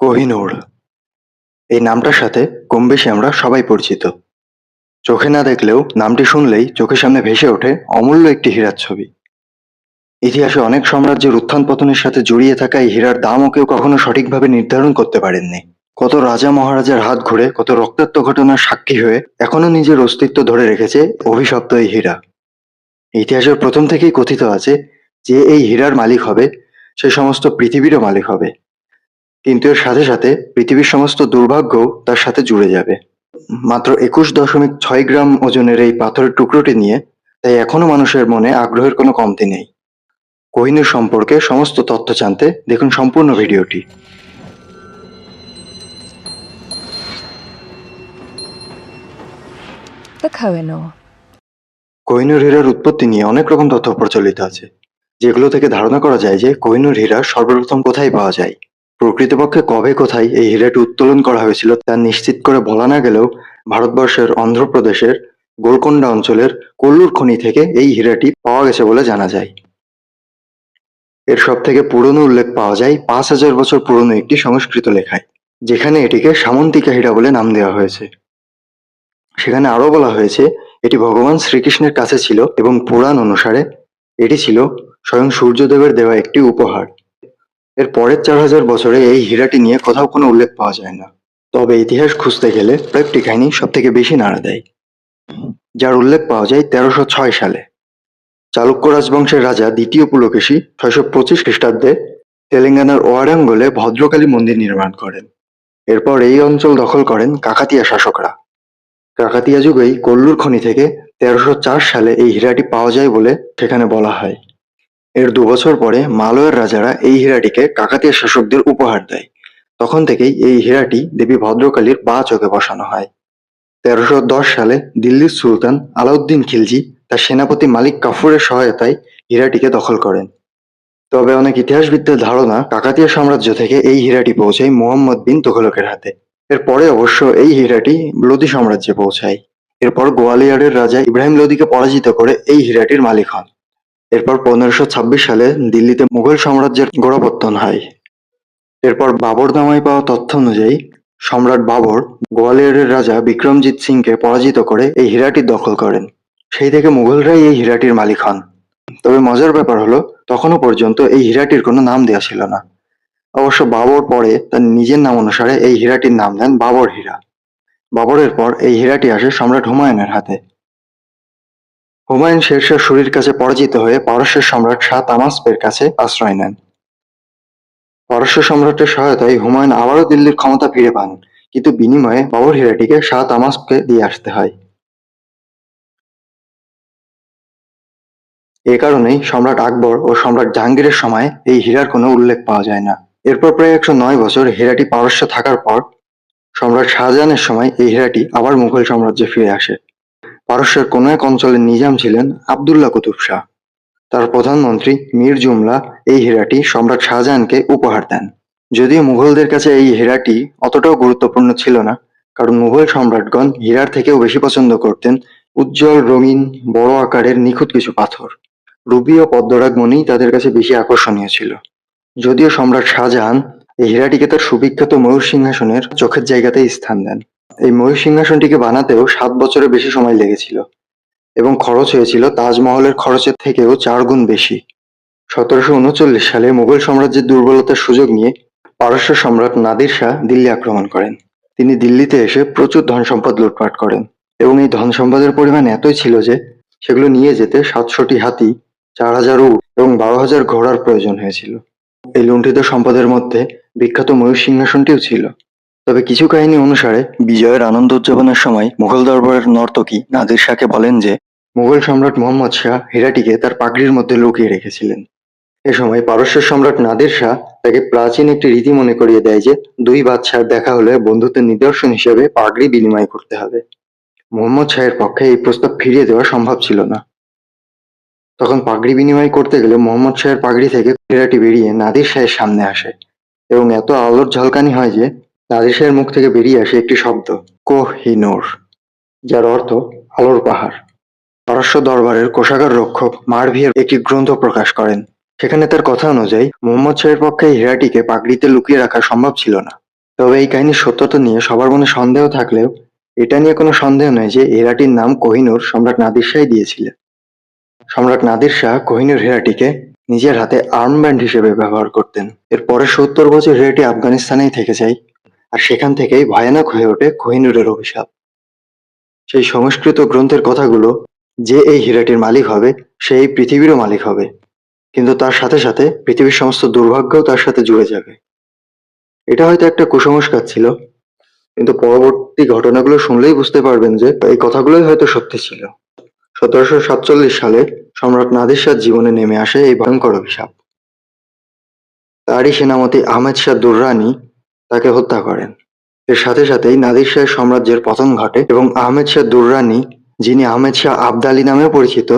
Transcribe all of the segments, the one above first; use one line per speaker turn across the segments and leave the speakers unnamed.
কোহিনূর এই নামটার সাথে কমবেশি আমরা সবাই পরিচিত। চোখে না দেখলেও নামটি শুনলেই চোখের সামনে ভেসে ওঠে অমূল্য একটি হীরার ছবি। ইতিহাসে অনেক সাম্রাজ্যের উত্থান পতনের সাথে জড়িয়ে থাকা এই হীরার দামও কেউ কখনো সঠিকভাবে নির্ধারণ করতে পারেননি। কত রাজা মহারাজার হাত ঘুরে, কত রক্তাক্ত ঘটনার সাক্ষী হয়ে এখনো নিজের অস্তিত্ব ধরে রেখেছে অভিশপ্ত এই হীরা। ইতিহাসের প্রথম থেকেই কথিত আছে যে এই হীরার মালিক হবে সে সমস্ত পৃথিবীরও মালিক হবে, কিন্তু এর সাথে সাথে পৃথিবীর সমস্ত দুর্ভাগ্যও তার সাথে জুড়ে যাবে। মাত্র 21.6 গ্রাম ওজনের এই পাথরের টুকরোটি নিয়ে তাই এখনো মানুষের মনে আগ্রহের কোনো কমতি নেই। কোহিনূর সম্পর্কে সমস্ত তথ্য জানতে দেখুন সম্পূর্ণ ভিডিওটি।
The Kohinoor.
কোহিনূর হীরার উৎপত্তি নিয়ে অনেক রকম তথ্য প্রচলিত আছে, যেগুলো থেকে ধারণা করা যায় যে কোহিনূর হীরা সর্বপ্রথম কোথায় পাওয়া যায়। প্রকৃতপক্ষে কবে কোথায় এই হীরাটি উত্তোলন করা হয়েছিল তা নিশ্চিত করে বলা না গেলেও ভারতবর্ষের অন্ধ্রপ্রদেশের গোলকোন্ডা অঞ্চলের কোল্লুর খনি থেকে এই হীরাটি পাওয়া গেছে বলে জানা যায়। এর সবথেকে পুরনো উল্লেখ পাওয়া যায় 5000 বছর পুরনো একটি সংস্কৃত লেখায়, যেখানে এটিকে সামন্তিকা হীরা বলে নাম দেওয়া হয়েছে। সেখানে আরো বলা হয়েছে এটি ভগবান শ্রীকৃষ্ণের কাছে ছিল এবং পুরাণ অনুসারে এটি ছিল স্বয়ং সূর্যদেবের দেওয়া একটি উপহার। এর পরের 4000 বছরে এই হীরাটি নিয়ে কোথাও কোনো উল্লেখ পাওয়া যায় না। তবে ইতিহাস খুঁজতে গেলে কয়েকটি কাহিনী সব থেকে বেশি নাড়া দেয়, যার উল্লেখ পাওয়া যায় 1306 সালে। চালুক্য রাজবংশের রাজা দ্বিতীয় পুলকেশী 625 খ্রিস্টাব্দে তেলেঙ্গানার ওয়ারাঙ্গলে ভদ্রকালী মন্দির নির্মাণ করেন। এরপর এই অঞ্চল দখল করেন কাকাতিয়া শাসকরা। কাকাতিয়া যুগেই কোল্লুর খনি থেকে 1304 সালে এই হীরাটি পাওয়া যায় বলে সেখানে বলা হয়। এর 2 বছর পরে মালয়ের রাজারা এই হীরাটিকে কাকাতিয়া শাসকদের উপহার দেয়। তখন থেকেই এই হীরাটি দেবী ভদ্রকালীর বাঁ চোখে বসানো হয়। 1310 সালে দিল্লির সুলতান আলাউদ্দিন খিলজি তার সেনাপতি মালিক কাফুরের সহায়তায় হীরাটিকে দখল করেন। তবে অনেক ইতিহাসবিদদের ধারণা কাকাতিয়া সাম্রাজ্য থেকে এই হীরাটি পৌঁছায় মুহাম্মদ বিন তুঘলকের হাতে। এরপরে অবশ্য এই হীরাটি লোদি সাম্রাজ্যে পৌঁছায়। এরপর গোয়ালিয়রের রাজা ইব্রাহিম লোদিকে পরাজিত করে এই হীরাটির মালিক হন। এরপর 1526 সালে দিল্লিতে মুঘল সাম্রাজ্যের গোড়াপত্তন হয়। এরপর বাবরনামায় পাওয়া তথ্য অনুযায়ী সম্রাট বাবর গোয়ালিয়রের রাজা বিক্রমজিৎ সিংকে পরাজিত করে এই হীরাটি দখল করেন। সেই থেকে মুঘলরাই এই হীরাটির মালিক হন। তবে মজার ব্যাপার হলো তখনও পর্যন্ত এই হীরাটির কোনো নাম দেওয়া ছিল না। অবশ্য বাবর পরে তার নিজের নাম অনুসারে এই হীরাটির নাম দেন বাবর হীরা। বাবরের পর এই হীরাটি আসে সম্রাট হুমায়ুনের হাতে। হুমায়ুন শেরশাহ সূরির কাছে পরাজিত হয়ে পারস্যের সম্রাট শাহ তামাসপের কাছে আশ্রয় নেন। পারস্য সম্রাটের সহায়তায় হুমায়ুন আবারও দিল্লির ক্ষমতা ফিরে পান, কিন্তু বিনিময়ে বাবর হীরাটিকে শাহ তামাসপকে দিয়ে আসতে হয়। এ কারণেই সম্রাট আকবর ও সম্রাট জাহাঙ্গীরের সময় এই হীরার কোনো উল্লেখ পাওয়া যায় না। এরপর প্রায় 109 বছর হীরাটি পারস্যে থাকার পর সম্রাট শাহজাহানের সময় এই হীরাটি আবার মুঘল সাম্রাজ্যে ফিরে আসে। পারস্যের কোনো এক অঞ্চলের নিজাম ছিলেন আবদুল্লাহ কুতুব শাহ। তার প্রধানমন্ত্রী মীর জুমলা এই হীরাটি সম্রাট শাহজাহানকে উপহার দেন। যদিও মুঘলদের কাছে এই হীরাটি অতটাও গুরুত্বপূর্ণ ছিল না, কারণ মুঘল সম্রাটগণ হীরার থেকেও বেশি পছন্দ করতেন উজ্জ্বল, রঙিন, বড় আকারের নিখুঁত কিছু পাথর। রুবি ও পদ্মরাগ মণি তাদের কাছে বেশি আকর্ষণীয় ছিল। যদিও সম্রাট শাহজাহান এই হীরাটিকে তার সুবিখ্যাত ময়ূর সিংহাসনের চোখের জায়গাতেই স্থান দেন। এই ময়ূর সিংহাসনটিকে বানাতেও 7 বছরের বেশি সময় লেগেছিল এবং খরচ হয়েছিল তাজমহলের খরচের থেকেও 4 গুণ বেশি। 1739 সালে মুঘল সাম্রাজ্যের দুর্বলতার সুযোগ নিয়ে পারস্য সম্রাট নাদির শাহ দিল্লি আক্রমণ করেন। তিনি দিল্লিতে এসে প্রচুর ধন সম্পদ লুটপাট করেন এবং এই ধন সম্পদের পরিমাণ এতই ছিল যে সেগুলো নিয়ে যেতে 700টি হাতি, 4000 উট এবং 12,000 ঘোড়ার প্রয়োজন হয়েছিল। এই লুণ্ঠিত সম্পদের মধ্যে বিখ্যাত ময়ূর সিংহাসনটিও ছিল। তবে কিছু কাহিনী অনুসারে বিজয়ের আনন্দ উদযাপনের সময় মুঘল দরবারের নর্তকী নাদির শাহকে বলেন যে মুঘল সম্রাট মুহাম্মদ শাহ হীরাটিকে তার পাগড়ির মধ্যে লুকিয়ে রেখেছিলেন। এ সময় পারস্যের সম্রাট নাদির শাহ তাকে প্রাচীন একটি রীতি মনে করিয়ে দেয় যে 2 বাদশার দেখা হলে বন্ধুত্বের নিদর্শন হিসেবে পাগড়ি বিনিময় করতে হবে। মুহাম্মদ শাহের পক্ষে এই প্রস্তাব ফিরিয়ে দেওয়া সম্ভব ছিল না। তখন পাগড়ি বিনিময় করতে গেলে মুহাম্মদ শাহের পাগড়ি থেকে হীরাটি বেরিয়ে নাদির শাহের সামনে আসে এবং এত আলোর ঝলকানি হয় যে নাদির শাহের মুখ থেকে বেরিয়ে আসে একটি শব্দ, কোহিনূর, যার অর্থ আলোর পাহাড়। পারস্য দরবারের কোষাগার রক্ষক মারভিয়ার একটি গ্রন্থ প্রকাশ করেন। সেখানে তার কথা অনুযায়ী মুহাম্মদ শাহের পক্ষে এই হীরাটিকে পাগড়িতে লুকিয়ে রাখা সম্ভব ছিল না। তবে এই কাহিনীর সত্যতা নিয়ে সবার মনে সন্দেহ থাকলেও এটা নিয়ে কোনো সন্দেহ নেই যে হীরাটির নাম কোহিনূর সম্রাট নাদির শাহ দিয়েছিলেন। সম্রাট নাদির শাহ কোহিনূর হীরাটিকে নিজের হাতে আর্মব্যান্ড হিসেবে ব্যবহার করতেন। এর পরে ৭০ বছর হীরাটি আফগানিস্তানেই থেকে যায়, আর সেখান থেকেই ভয়ানক হয়ে ওঠে কোহিনূরের অভিশাপ। সেই সংস্কৃত গ্রন্থের কথাগুলো, যে এই হীরাটির মালিক হবে সে এই পৃথিবীরও মালিক হবে, কিন্তু তার সাথে সাথে পৃথিবীর সমস্ত দুর্ভাগ্যও তার সাথে জুড়ে যাবে। এটা হয়তো একটা কুসংস্কার ছিল, কিন্তু পরবর্তী ঘটনাগুলো শুনলেই বুঝতে পারবেন যে এই কথাগুলোই হয়তো সত্যি ছিল। ১৭৪৭ সালে সম্রাট নাদির শাহর জীবনে নেমে আসে এই ভয়ঙ্কর অভিশাপ। তারই সেনাপতি আহমেদ শাহ দুররানি তাকে হত্যা করেন। এর সাথে সাথেই নাদির শাহের সাম্রাজ্যের পতন ঘটে এবং আহমেদ শাহ দুররানি, যিনি আহমেদ শাহ আবদালি নামেও পরিচিত,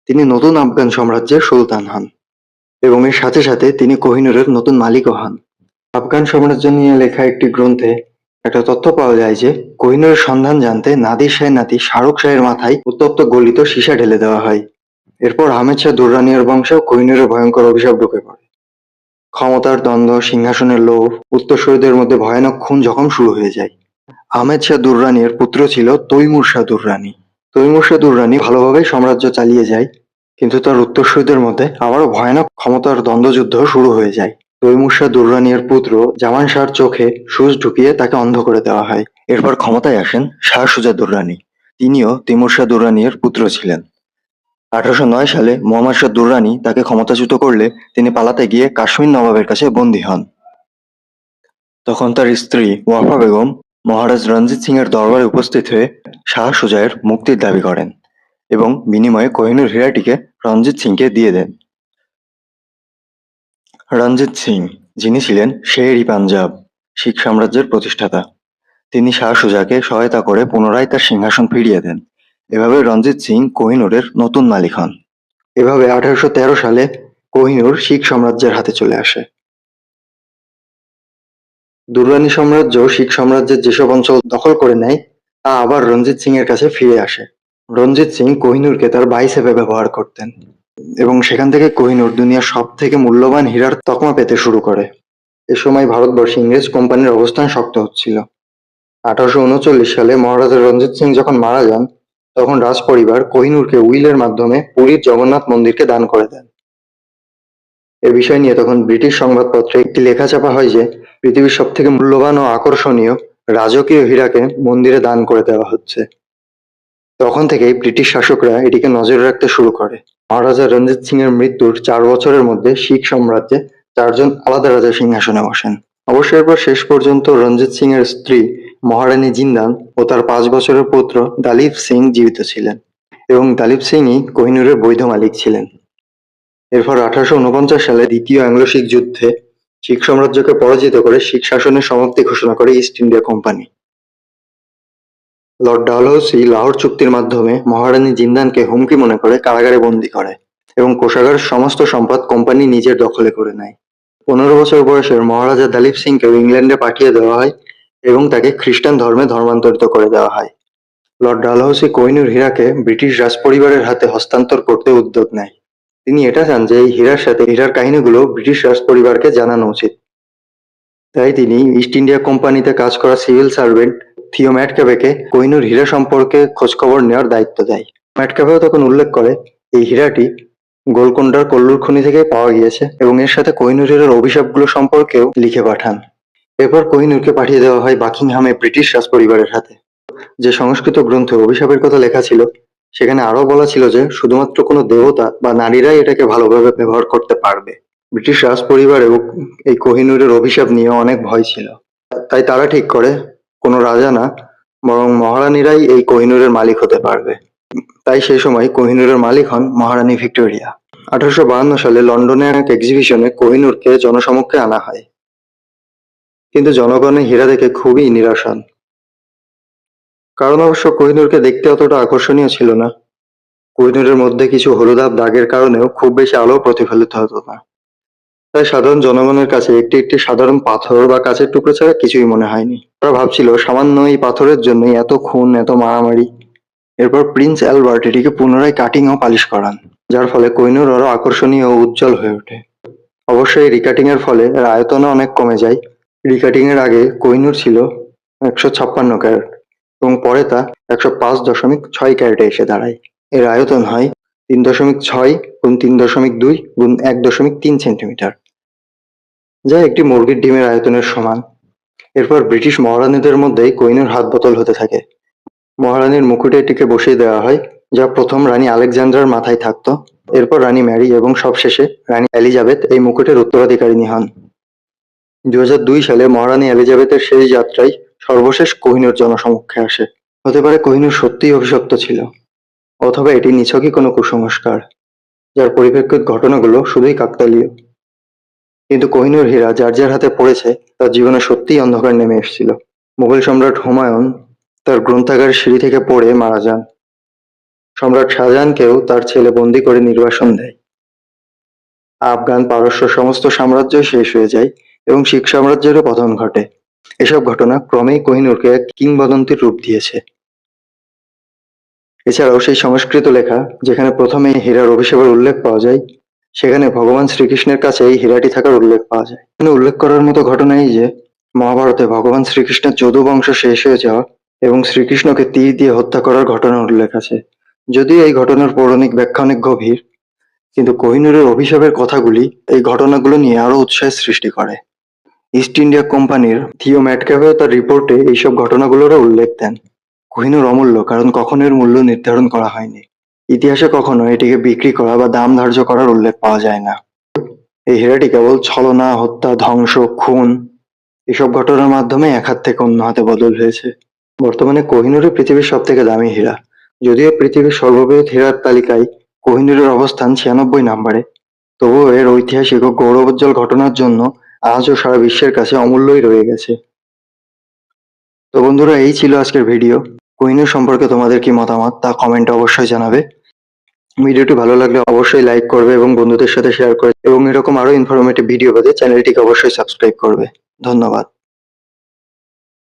তিনি নতুন আফগান সাম্রাজ্যের সুলতান হন এবং এর সাথে সাথে তিনি কোহিনূরের নতুন মালিকও হন। আফগান সাম্রাজ্য নিয়ে লেখা একটি গ্রন্থে একটা তথ্য পাওয়া যায় যে কোহিনূরের সন্ধান জানতে নাদির শাহের নাতি শাহরুখ শাহের মাথায় উত্তপ্ত গলিত সীসা ঢেলে দেওয়া হয়। এরপর আহমেদ শাহ দুররানির বংশেও কোহিনূরের ভয়ঙ্কর অভিশাপ ঢুকে পড়ে। ক্ষমতার দ্বন্দ্ব, সিংহাসনের লোভ, উত্তরসূরিদের মধ্যে ভয়ানক খুন জখম শুরু হয়ে যায়। আহমেদ শাহ দুররানির পুত্র ছিল তৈমুর শাহ দুররানি। তৈমুর শাহ দুররানি ভালোভাবেই সাম্রাজ্য চালিয়ে যায়, কিন্তু তার উত্তরসূরিদের মধ্যে আবারও ভয়ানক ক্ষমতার দ্বন্দ্বযুদ্ধ শুরু হয়ে যায়। তৈমুর শাহ দুররানির পুত্র জামান শাহর চোখে সূচ ঢুকিয়ে তাকে অন্ধ করে দেওয়া হয়। এরপর ক্ষমতায় আসেন শাহ সুজা দুররানি। তিনিও তিমুর শাহ দুররানির পুত্র ছিলেন। ১৮০৯ সালে মোহাম্মদ শাহ দুররানি তাকে ক্ষমতাচ্যুত করলে তিনি পালাতে গিয়ে কাশ্মীর নবাবের কাছে বন্দী হন। তখন তার স্ত্রী ওয়াফা বেগম মহারাজ রঞ্জিত সিং এর দরবারে উপস্থিত হয়ে শাহ সুজায়ের মুক্তির দাবি করেন এবং বিনিময়ে কোহিনূর হীরাটিকে রঞ্জিত সিংকে দিয়ে দেন। রঞ্জিত সিং, যিনি ছিলেন শের-ই-পাঞ্জাব শিখ সাম্রাজ্যের প্রতিষ্ঠাতা, তিনি শাহ সুজাকে সহায়তা করে পুনরায় তার সিংহাসন ফিরিয়ে দেন। এভাবে রঞ্জিত সিং কোহিনূরের নতুন মালিক হন। এভাবে ১৮১৩ সালে কোহিনূর শিখ সাম্রাজ্যের হাতে চলে আসে। দুররানি সাম্রাজ্য শিখ সাম্রাজ্যের যেসব অঞ্চল দখল করে নেয় তা আবার রঞ্জিত সিং এর কাছে ফিরে আসে। রঞ্জিত সিং কোহিনূরকে তার ভাই হিসেবে ব্যবহার করতেন এবং সেখান থেকে কোহিনূর দুনিয়ার সব থেকে মূল্যবান হীরার তকমা পেতে শুরু করে। এ সময় ভারতবর্ষে ইংরেজ কোম্পানির অবস্থান শক্ত হচ্ছিল। ১৮৩৯ সালে মহারাজা রঞ্জিত সিং যখন মারা যান, তখন রাজ পরিবার কোহিনূরকে উইলের মাধ্যমে পুরীর জগন্নাথ মন্দিরকে দান করে দেন। এ বিষয় নিয়ে তখন ব্রিটিশ সংবাদপত্রে একটি লেখা ছাপা হয় যে পৃথিবীর সবথেকে মূল্যবান ও আকর্ষণীয় রাজকীয় হীরাকে মন্দিরে দান করে দেওয়া হচ্ছে। তখন থেকেই ব্রিটিশ শাসকরা এটিকে নজরে রাখতে শুরু করে। মহারাজা রঞ্জিত সিং এর মৃত্যুর ৪ বছরের মধ্যে শিখ সাম্রাজ্যে ৪ জন আলাদা রাজা সিংহাসনে বসেন। অবশ্য এরপর শেষ পর্যন্ত রঞ্জিত সিং এর স্ত্রী মহারানী জিন্দান ও তার ৫ বছরের পুত্র দালিপ সিং জীবিত ছিলেন এবং দালিপ সিংই কোহিনূরের বৈধ মালিক ছিলেন। এরপর ১৮৪৯ সালে দ্বিতীয় অ্যাংলো-শিখ যুদ্ধে শিখ সাম্রাজ্যকে পরাজিত করে শিখ শাসনের সমাপ্তি ঘোষণা করে east India company. Lord Dalhousie Lahore চুক্তির মাধ্যমে মহারানী জিন্দানকে হুমকি মনে করে কারাগারে বন্দী করে এবং কোষাগারের সমস্ত সম্পদ কোম্পানি নিজের দখলে করে নেয়। ১৫ বছর বয়সের মহারাজা দালিপ সিংকেও ইংল্যান্ডে পাঠিয়ে দেওয়া হয় এবং তাকে খ্রিস্টান ধর্মে ধর্মান্তরিত করে দেওয়া হয়। লর্ড ডালহৌসি কোহিনূর হীরাকে ব্রিটিশ রাজপরিবারের হাতে হস্তান্তর করতে উদ্যোগ নেয়। তিনি এটা চান যে এই হীরার সাথে হীরার কাহিনীগুলো ব্রিটিশ রাজপরিবারকে জানানো উচিত। তাই তিনি ইস্ট ইন্ডিয়া কোম্পানিতে কাজ করা সিভিল সার্ভেন্ট থিও ম্যাটক্যাবেকে কোহিনূর হীরা সম্পর্কে খোঁজখবর নেওয়ার দায়িত্ব দেয়। ম্যাটক্যাবেও তখন উল্লেখ করে এই হীরাটি গোলকোন্ডার কল্লুর খনি থেকে পাওয়া গিয়েছে এবং এর সাথে কোহিনূর হীরার অভিশাপগুলো সম্পর্কেও লিখে পাঠান। এরপর কোহিনূরকে পাঠিয়ে দেওয়া হয় বাকিংহামে ব্রিটিশ রাজপরিবারের হাতে। যে সংস্কৃত গ্রন্থে অভিশাপের কথা লেখা ছিল সেখানে আরো বলা ছিল যে শুধুমাত্র কোনো দেবতা বা নারীরাই এটাকে ভালোভাবে ব্যবহার করতে পারবে। ব্রিটিশ রাজপরিবারেও এই কোহিনূরের অভিশাপ নিয়ে অনেক ভয় ছিল। তাই তারা ঠিক করে কোনো রাজা না, বরং মহারানীরাই এই কোহিনূরের মালিক হতে পারবে। তাই সেই সময় কোহিনূরের মালিক হন মহারানী ভিক্টোরিয়া। ১৮৫২ সালে লন্ডনে এক এক্সিবিশনে কোহিনূরকে জনসমক্ষে আনা হয়, কিন্তু জনগণের হীরা দেখে খুবই নিরাশ হন। কারণ অবশ্য কোহিনূরকে দেখতে অতটা আকর্ষণীয় ছিল না। কোহিনূরের মধ্যে কিছু হলুদাভ দাগের কারণেও খুব বেশি আলো প্রতিফলিত হতো না। তাই সাধারণ জনগণের কাছে একটি একটি সাধারণ পাথর বা কাঁচের টুকরো ছাড়া কিছুই মনে হয়নি। তারা ভাবছিল সামান্য এই পাথরের জন্যই এত খুন, এত মারামারি। এরপর প্রিন্স অ্যালবার্ট এটিকে পুনরায় কাটিং ও পালিশ করান, যার ফলে কোহিনূর আরো আকর্ষণীয় ও উজ্জ্বল হয়ে ওঠে। অবশ্য এই রিকাটিং এর ফলে এর আয়তনও অনেক কমে যায় রিকাটিং এর আগে কোহিনূর ছিল 156 ক্যারেট এবং পরে তা 105.6 ক্যারেটে এসে দাঁড়ায়। এর আয়তন হয় 3.6 গুণ 3.2 গুণ 1.3 সেন্টিমিটার, যা একটি মুরগির ডিমের আয়তনের সমান। এরপর ব্রিটিশ মহারানীদের মধ্যেই কোহিনূর হাত বদল হতে থাকে। মহারানীর মুকুটে এটিকে বসিয়ে দেওয়া হয়, যা প্রথম রানী আলেকজান্দ্রার মাথায় থাকত। এরপর রানী ম্যারি এবং সবশেষে রানী এলিজাবেথ এই মুকুটের উত্তরাধিকারিণী হন। 2002 সালে মহারানী এলিজাবেথের শেষ যাত্রায় সর্বশেষ কোহিনূর জনসমক্ষে আসে। হতে পারে কোহিনূর সত্যিই অভিশপ্ত ছিল, অথবা এটি নিছকই কোনো কুসংস্কার, যার পরিপ্রেক্ষিত ঘটনাগুলো শুধুই কাকতালীয়। কিন্তু কোহিনূর হীরা যার যার হাতে পড়েছে তার জীবনে সত্যিই অন্ধকার নেমে এসেছিল। মুঘল সম্রাট হুমায়ুন তার গ্রন্থাগারের সিঁড়ি থেকে পড়ে মারা যান। সম্রাট শাহজাহানকেও তার ছেলে বন্দী করে নির্বাসন দেয়। আফগান, পারস্য সমস্ত সাম্রাজ্যই শেষ হয়ে যায় এবং শিখ সাম্রাজ্যেরও পতন ঘটে। এসব ঘটনা ক্রমেই কোহিনূরকে এক কিংবদন্তির রূপ দিয়েছে। এছাড়াও সেই সংস্কৃত লেখা যেখানে প্রথমে এই হীরার অভিষেকের উল্লেখ পাওয়া যায়, সেখানে ভগবান শ্রীকৃষ্ণের কাছে এই হীরাটি থাকার উল্লেখ পাওয়া যায়। এখানে উল্লেখ করার মতো ঘটনা এই যে, মহাভারতে ভগবান শ্রীকৃষ্ণের যদু বংশ শেষ হয়ে যাওয়া এবং শ্রীকৃষ্ণকে তীর দিয়ে হত্যা করার ঘটনার উল্লেখ আছে। যদিও এই ঘটনার পৌরাণিক ব্যাখ্যা অনেক গভীর, কিন্তু কোহিনূরের অভিশাপের কথাগুলি এই ঘটনাগুলো নিয়ে আরো উৎসাহের সৃষ্টি করে। ইস্ট ইন্ডিয়া কোম্পানির থিও ম্যাটক্যাফেও তার রিপোর্টে এইসব ঘটনাগুলোরও উল্লেখ দেন। কোহিনূর অমূল্য কারণ কখনো এর মূল্য নির্ধারণ করা হয়নি। ইতিহাসে কখনো এটিকে বিক্রি করা বা দাম ধার্য করার উল্লেখ পাওয়া যায় না। এই হীরাটি কেবল ছলনা, হত্যা, ধ্বংস, খুন এসব ঘটনার মাধ্যমে এক হাত থেকে অন্য হাতে বদল হয়েছে। বর্তমানে কোহিনূরই পৃথিবীর সব থেকে দামি হীরা। যদিও পৃথিবীর সর্ববৃহৎ হীরার তালিকায় কোহিনূরের অবস্থান 96 নম্বরে, তবুও এর ঐতিহাসিক ও গৌরবোজ্জ্বল ঘটনার জন্য আজও সারা বিশ্বের কাছে অমূল্যই রয়ে গেছে। তো বন্ধুরা, এই ছিল আজকের ভিডিও। কোহিনূর সম্পর্কে তোমাদের কি মতামত তা কমেন্টে অবশ্যই জানাবে। ভিডিওটি ভালো লাগলে অবশ্যই লাইক করবে এবং বন্ধুদের সাথে শেয়ার করে, এবং এরকম আরো ইনফরমেটিভ ভিডিও পেতে চ্যানেলটিকে অবশ্যই সাবস্ক্রাইব করবে। ধন্যবাদ।